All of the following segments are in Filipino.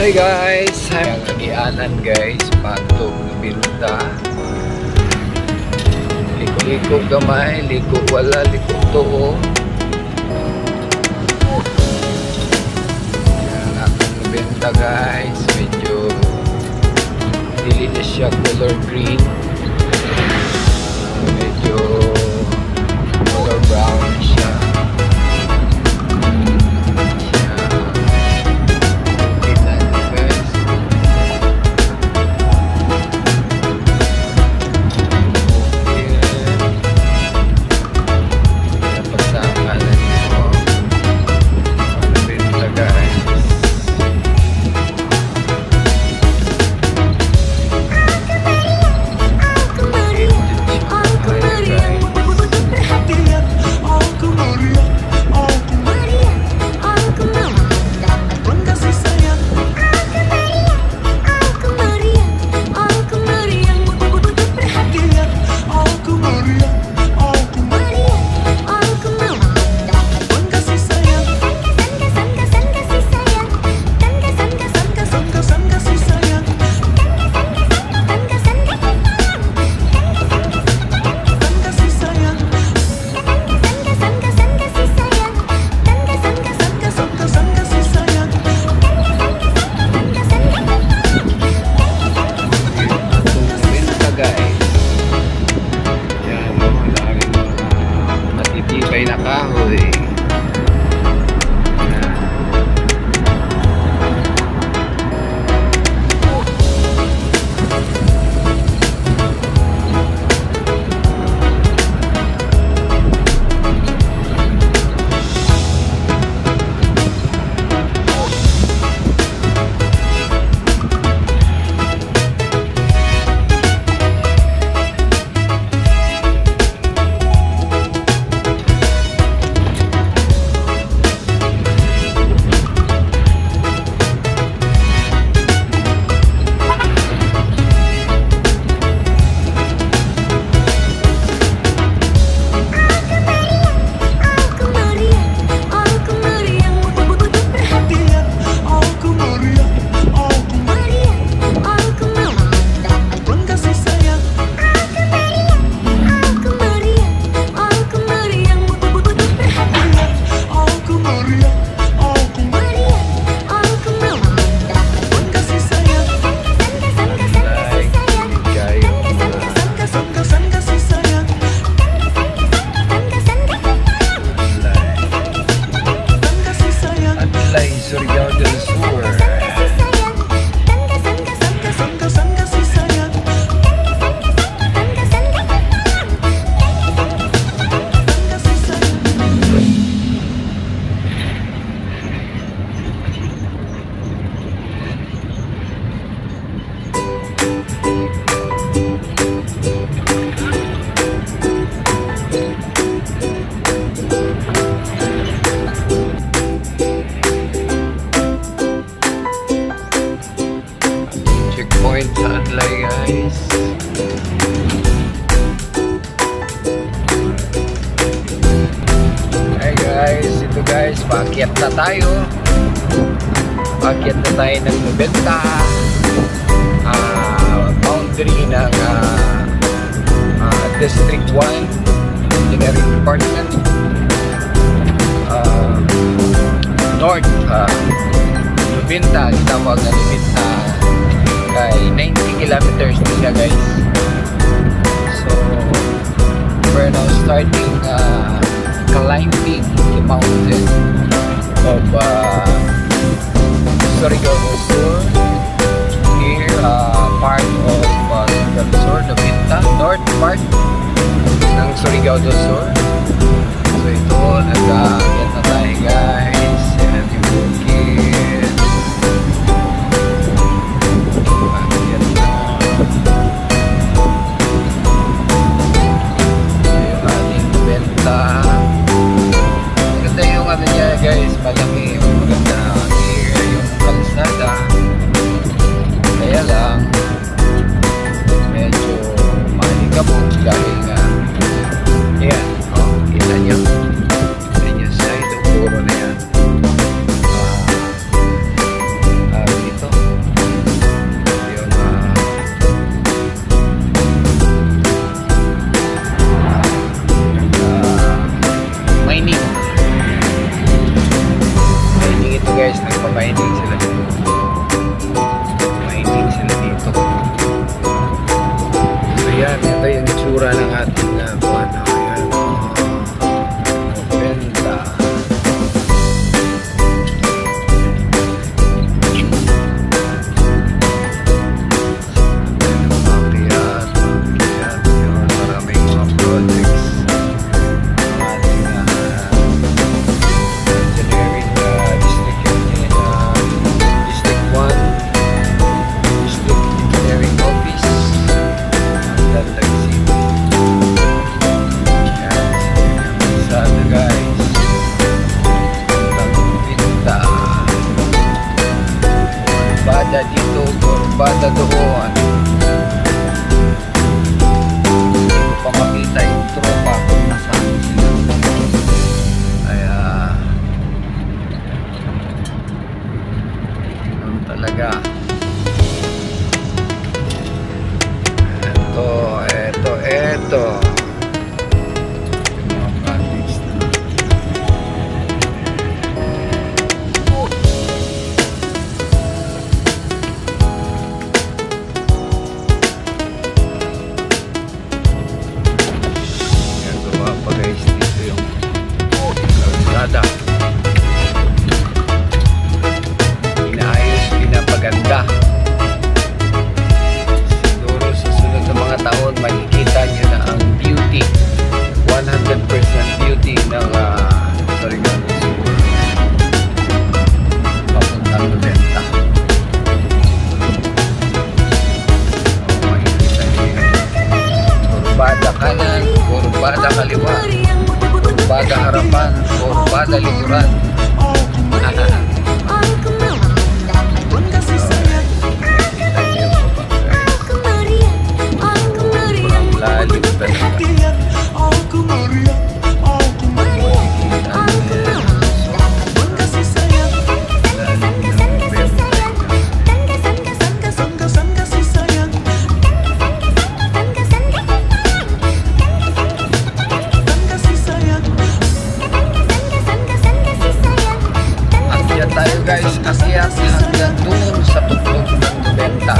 Hi guys! Ang agianan guys, patog na binta. Liko-liko gamay, liko wala, liko to. Yan ang nabenta guys, medyo dili na siya color green. Medyo color brown siya. Checkpoint sa Adlay guys. Hi guys, ito guys, paakyat na tayo. Paakyat na tayo ng Nobenta. Boundary ng District 1 Engineering Department. North Nobenta, itawag na Nobenta. Kay 90 kilometers na siya guys. So we're now starting climbing the mountain of Surigao del Sur. Here part of Surigao del Sur, Nobenta, north part ng Surigao del Sur. So ito, nag-aakyat na tayo guys. Yan yung bukid. Maganda yung ano niya guys, malaki, maganda here yung kalsada. Kaya lang medyo malikabog dahil nga yan, tayo guys, akyat hanggang doon sa tuklog ng benta.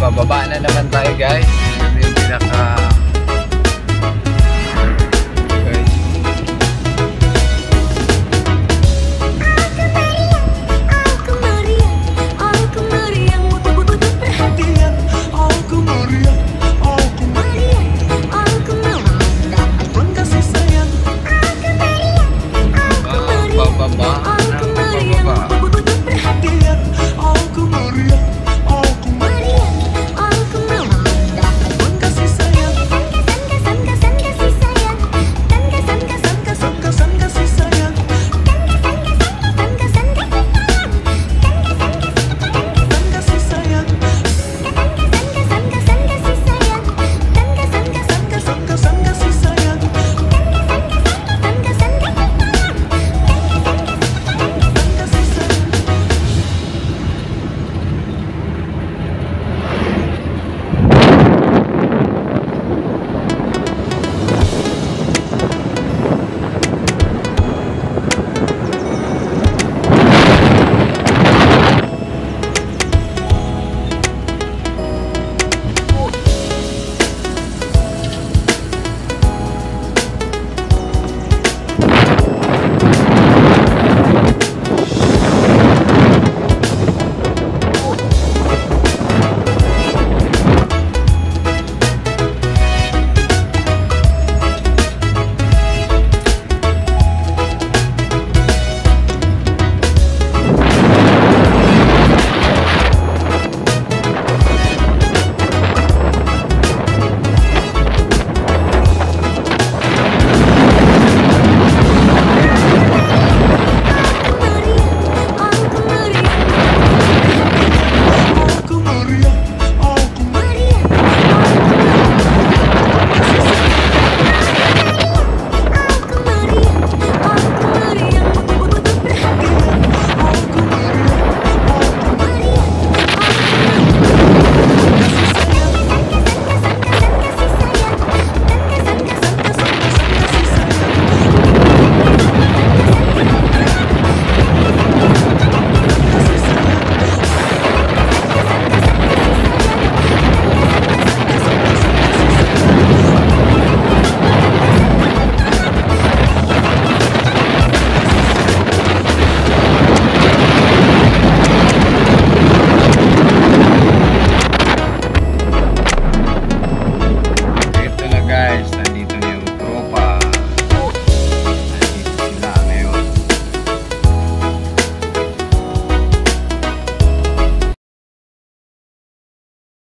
Bababa na naman tayo guys. Ito yung pinaka